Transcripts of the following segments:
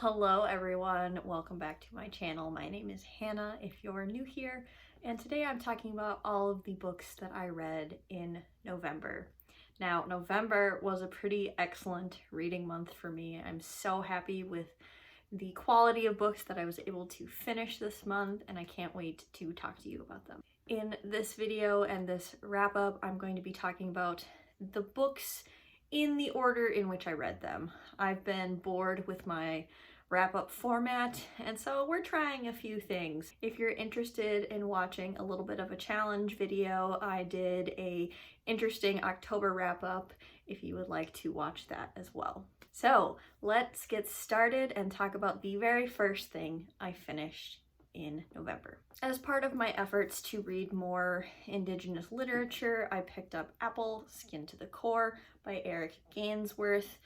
Hello everyone, welcome back to my channel. My name is Hannah if you're new here, and today I'm talking about all of the books that I read in November. Now, November was a pretty excellent reading month for me. I'm so happy with the quality of books that I was able to finish this month, and I can't wait to talk to you about them. In this video and this wrap-up, I'm going to be talking about the books in the order in which I read them. I've been bored with my wrap-up format, and so we're trying a few things. If you're interested in watching a little bit of a challenge video, I did a interesting October wrap-up if you would like to watch that as well. So let's get started and talk about the very first thing I finished in November. As part of my efforts to read more Indigenous literature, I picked up Apple, Skin to the Core by Eric Gainsworth,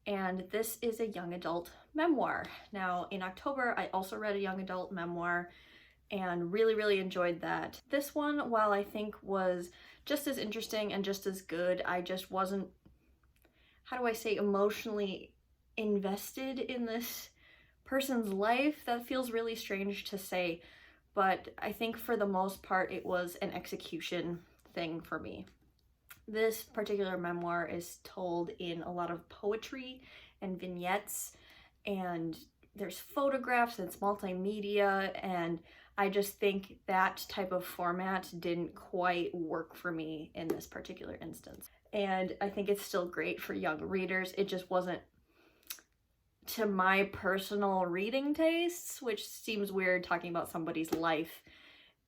and this is a young adult memoir. Now, in October, I also read a young adult memoir and really enjoyed that. This one, while I think was just as interesting and just as good, I just wasn't, how do I say, emotionally invested in this person's life. That feels really strange to say, but I think for the most part it was an execution thing for me. This particular memoir is told in a lot of poetry and vignettes, and there's photographs, and it's multimedia, and I just think that type of format didn't quite work for me in this particular instance. And I think it's still great for young readers. It just wasn't to my personal reading tastes, which seems weird talking about somebody's life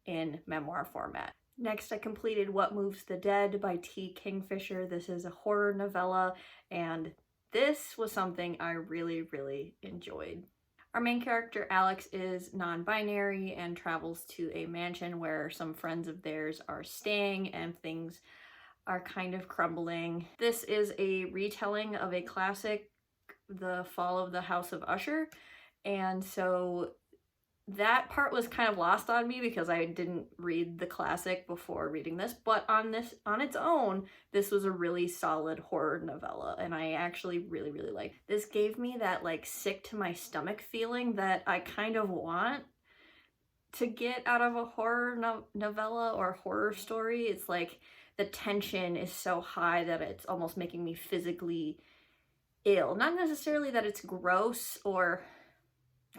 in memoir format. Next, I completed What Moves the Dead by T. Kingfisher. This is a horror novella, and this was something I really enjoyed. Our main character, Alex, is non-binary and travels to a mansion where some friends of theirs are staying and things are kind of crumbling. This is a retelling of a classic, The Fall of the House of Usher, and so that part was kind of lost on me because I didn't read the classic before reading this, but on its own, this was a really solid horror novella, and I actually really liked it. This gave me that like sick to my stomach feeling that I kind of want to get out of a horror novella or horror story. It's like the tension is so high that it's almost making me physically ill. Not necessarily that it's gross or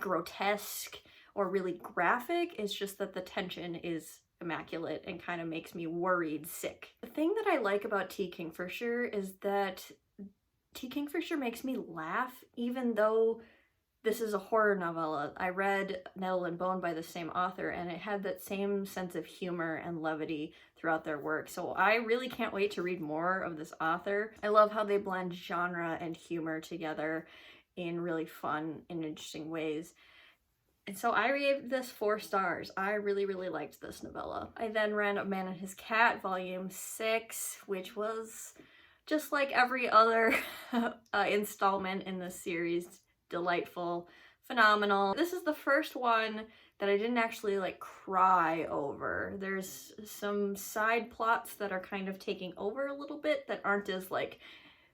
grotesque or really graphic, it's just that the tension is immaculate and kind of makes me worried sick. The thing that I like about T. Kingfisher is that T. Kingfisher makes me laugh even though this is a horror novella. I read Nettle and Bone by the same author, and it had that same sense of humor and levity throughout their work. So I really can't wait to read more of this author. I love how they blend genre and humor together in really fun and interesting ways. And so I gave this 4 stars. I really liked this novella. I then read A Man and His Cat, Volume 6, which was just like every other installment in this series. Delightful, phenomenal. This is the first one that I didn't actually like cry over. There's some side plots that are kind of taking over a little bit that aren't as like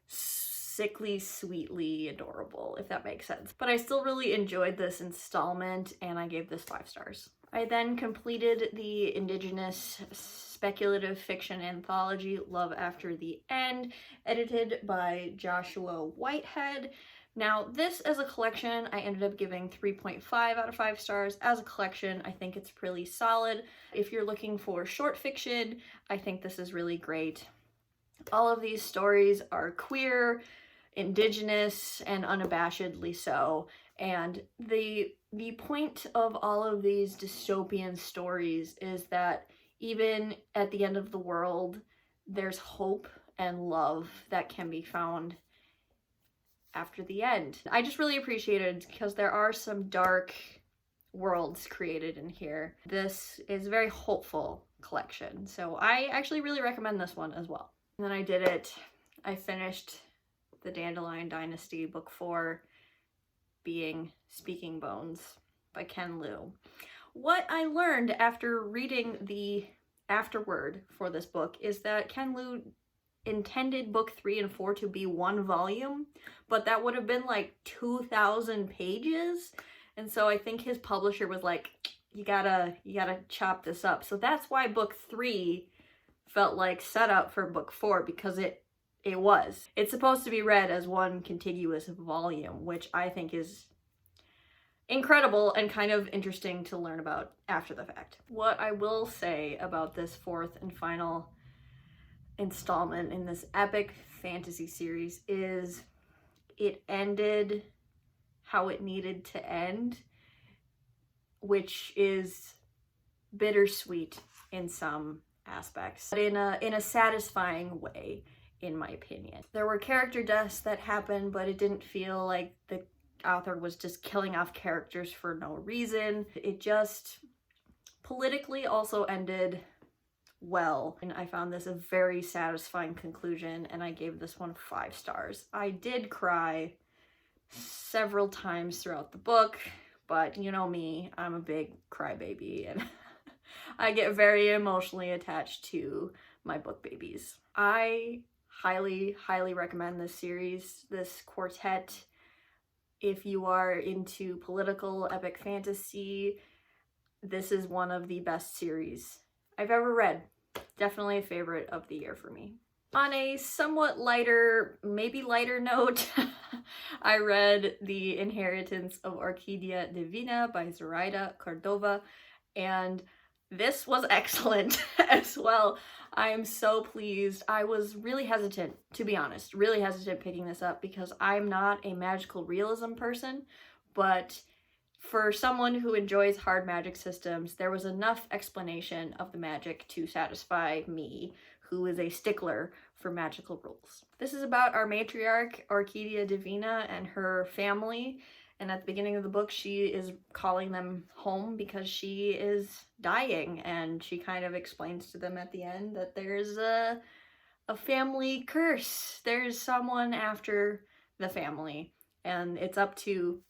sickly sweetly adorable, if that makes sense. But I still really enjoyed this installment, and I gave this 5 stars. I then completed the Indigenous speculative fiction anthology Love After the End, edited by Joshua Whitehead. Now, this as a collection, I ended up giving 3.5 out of 5 stars. As a collection, I think it's really solid. If you're looking for short fiction, I think this is really great. All of these stories are queer, Indigenous, and unabashedly so. And the point of all of these dystopian stories is that even at the end of the world, there's hope and love that can be found after the end. I just really appreciated it because there are some dark worlds created in here. This is a very hopeful collection, so I actually really recommend this one as well. And then I did it. I finished The Dandelion Dynasty, Book 4, being Speaking Bones by Ken Liu. What I learned after reading the afterword for this book is that Ken Liu intended book 3 and 4 to be one volume, but that would have been like 2,000 pages. And so I think his publisher was like, you gotta chop this up. So that's why book 3 felt like setup for book 4, because it was. It's supposed to be read as one contiguous volume, which I think is incredible and kind of interesting to learn about after the fact. What I will say about this 4th and final installment in this epic fantasy series is it ended how it needed to end, which is bittersweet in some aspects, but in a satisfying way, in my opinion. There were character deaths that happened, but it didn't feel like the author was just killing off characters for no reason. It just politically also ended well, and I found this a very satisfying conclusion, and I gave this one 5 stars. I did cry several times throughout the book, but you know me, I'm a big crybaby, and I get very emotionally attached to my book babies. I highly, highly recommend this series, this quartet. If you are into political epic fantasy, this is one of the best series I've ever read. Definitely a favorite of the year for me. On a somewhat lighter, maybe lighter note, I read The Inheritance of Orquídea Divina by Zoraida Cordova, and this was excellent as well. I am so pleased. I was really hesitant, to be honest, really hesitant picking this up because I'm not a magical realism person, but for someone who enjoys hard magic systems, there was enough explanation of the magic to satisfy me, who is a stickler for magical rules. This is about our matriarch, Orquídea Divina, and her family. And at the beginning of the book, she is calling them home because she is dying. And she kind of explains to them at the end that there's a family curse. There's someone after the family. And it's up to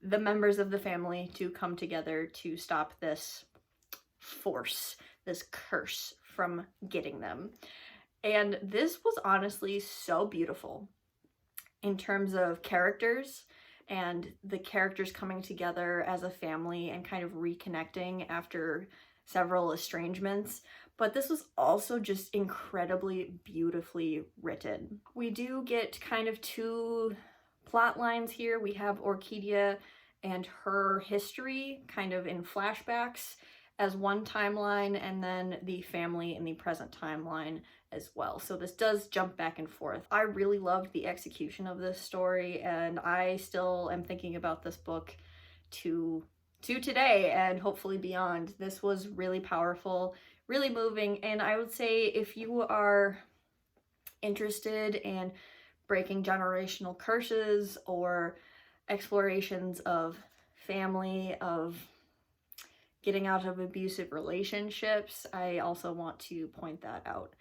the members of the family to come together to stop this force, this curse from getting them. And this was honestly so beautiful in terms of characters and the characters coming together as a family and kind of reconnecting after several estrangements. But this was also just incredibly beautifully written. We do get kind of 2 plot lines here. We have Orquídea and her history kind of in flashbacks as one timeline, and then the family in the present timeline as well. So this does jump back and forth. I really loved the execution of this story, and I still am thinking about this book to today and hopefully beyond. This was really powerful, really moving, and I would say if you are interested in breaking generational curses or explorations of family, of getting out of abusive relationships, I also want to point that out,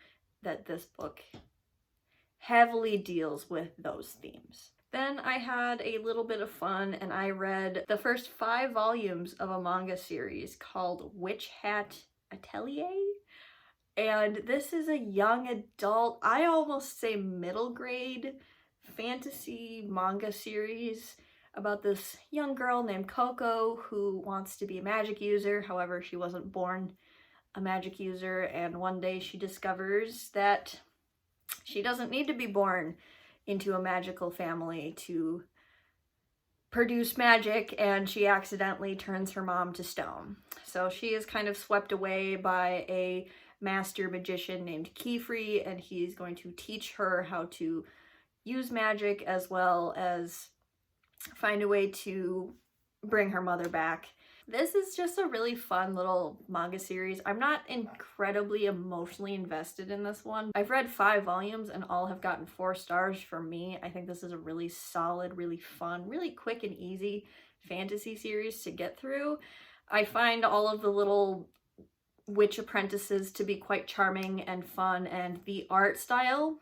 that this book heavily deals with those themes. Then I had a little bit of fun and I read the first 5 volumes of a manga series called Witch Hat Atelier. And this is a young adult, I almost say middle grade fantasy manga series about this young girl named Coco who wants to be a magic user. However, she wasn't born a magic user, and one day she discovers that she doesn't need to be born into a magical family to produce magic, and she accidentally turns her mom to stone. So she is kind of swept away by a master magician named Keyfree, and he's going to teach her how to use magic as well as find a way to bring her mother back. This is just a really fun little manga series. I'm not incredibly emotionally invested in this one. I've read 5 volumes and all have gotten 4 stars from me. I think this is a really solid, really fun, really quick and easy fantasy series to get through. I find all of the little witch apprentices to be quite charming and fun, and the art style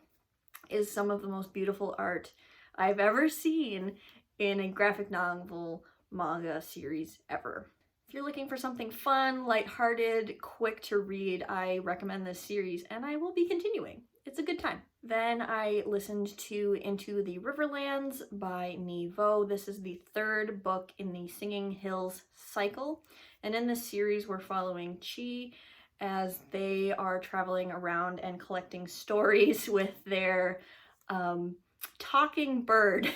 is some of the most beautiful art I've ever seen in a graphic novel manga series ever. If you're looking for something fun, lighthearted, quick to read, I recommend this series, and I will be continuing. it's a good time. Then I listened to Into the Riverlands by Nevo. This is the third book in the Singing Hills cycle. And in this series, we're following Chi as they are traveling around and collecting stories with their talking bird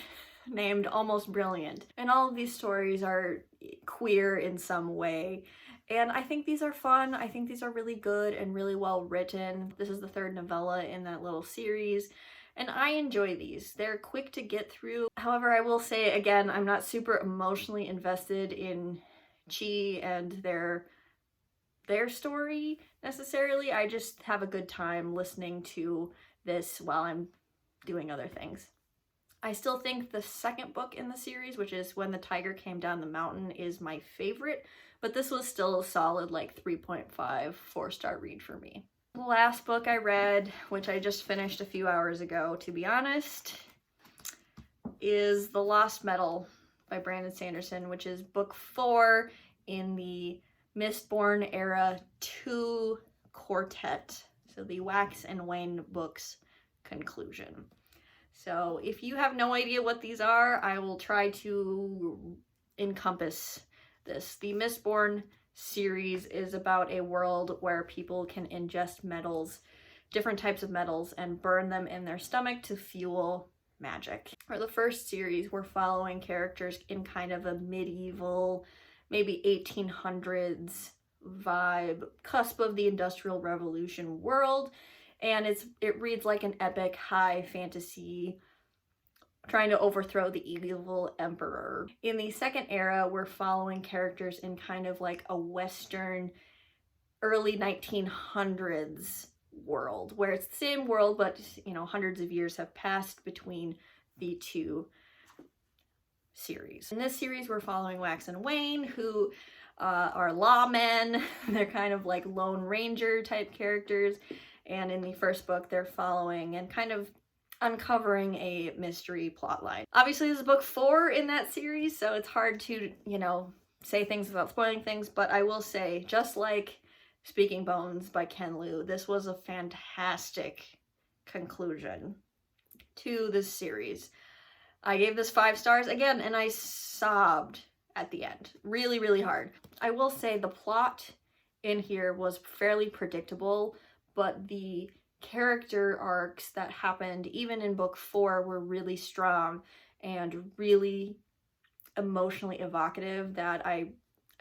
named Almost Brilliant. And all of these stories are queer in some way. And I think these are fun. I think these are really good and really well written. This is the third novella in that little series, and I enjoy these. They're quick to get through. However, I will say again, I'm not super emotionally invested in Chi and their story necessarily. I just have a good time listening to this while I'm doing other things. I still think the second book in the series, which is When the Tiger Came Down the Mountain, is my favorite, but this was still a solid like 3.5, 4-star read for me. The last book I read, which I just finished a few hours ago, to be honest, is The Lost Metal by Brandon Sanderson, which is book 4 in the Mistborn Era 2 quartet. So the Wax and Wane books conclusion. So if you have no idea what these are, I will try to encompass this. The Mistborn series is about a world where people can ingest metals, different types of metals, and burn them in their stomach to fuel magic. For the first series, we're following characters in kind of a medieval, maybe 1800s vibe, cusp of the Industrial Revolution world. And it reads like an epic high fantasy trying to overthrow the evil emperor. In the second era, we're following characters in kind of like a Western early 1900s world, where it's the same world, but you know, hundreds of years have passed between the two series. In this series, we're following Wax and Wane, who are lawmen. They're kind of like Lone Ranger type characters. And in the first book, they're following and kind of uncovering a mystery plotline. Obviously, this is book 4 in that series, so it's hard to, you know, say things without spoiling things, but I will say, just like Speaking Bones by Ken Liu, this was a fantastic conclusion to this series. I gave this 5 stars again, and I sobbed at the end. Really, really hard. I will say the plot in here was fairly predictable, but the character arcs that happened even in book 4 were really strong and really emotionally evocative that I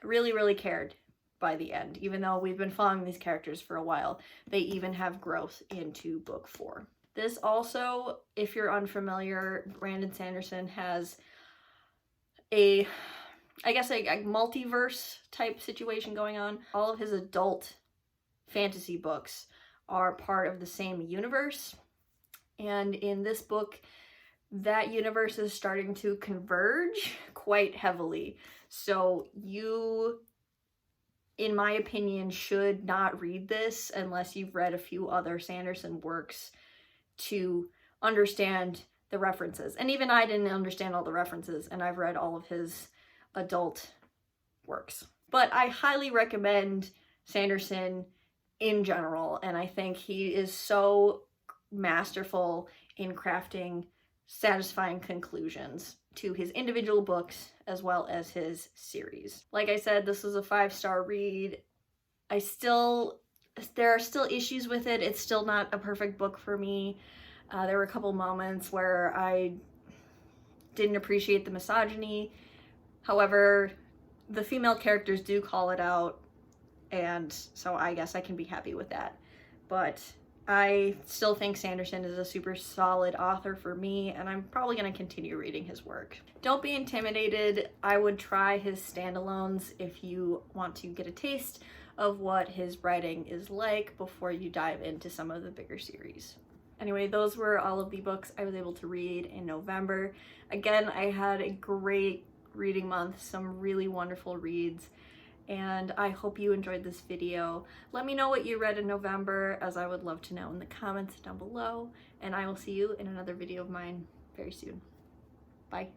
really, really cared by the end. Even though we've been following these characters for a while, they even have growth into book 4. This also, if you're unfamiliar, Brandon Sanderson has I guess a multiverse type situation going on. All of his adult fantasy books are part of the same universe, and in this book that universe is starting to converge quite heavily. So you, in my opinion, should not read this unless you've read a few other Sanderson works to understand the references. And even I didn't understand all the references, and I've read all of his adult works. But I highly recommend Sanderson in general, and I think he is so masterful in crafting satisfying conclusions to his individual books as well as his series. Like I said, this is a 5-star read. There are still issues with it. It's still not a perfect book for me. There were a couple moments where I didn't appreciate the misogyny. However, the female characters do call it out, and so I guess I can be happy with that. But I still think Sanderson is a super solid author for me, and I'm probably going to continue reading his work. Don't be intimidated. I would try his standalones if you want to get a taste of what his writing is like before you dive into some of the bigger series. Anyway, those were all of the books I was able to read in November. Again, I had a great reading month, some really wonderful reads, and I hope you enjoyed this video. Let me know what you read in November, as I would love to know in the comments down below, and I will see you in another video of mine very soon. Bye.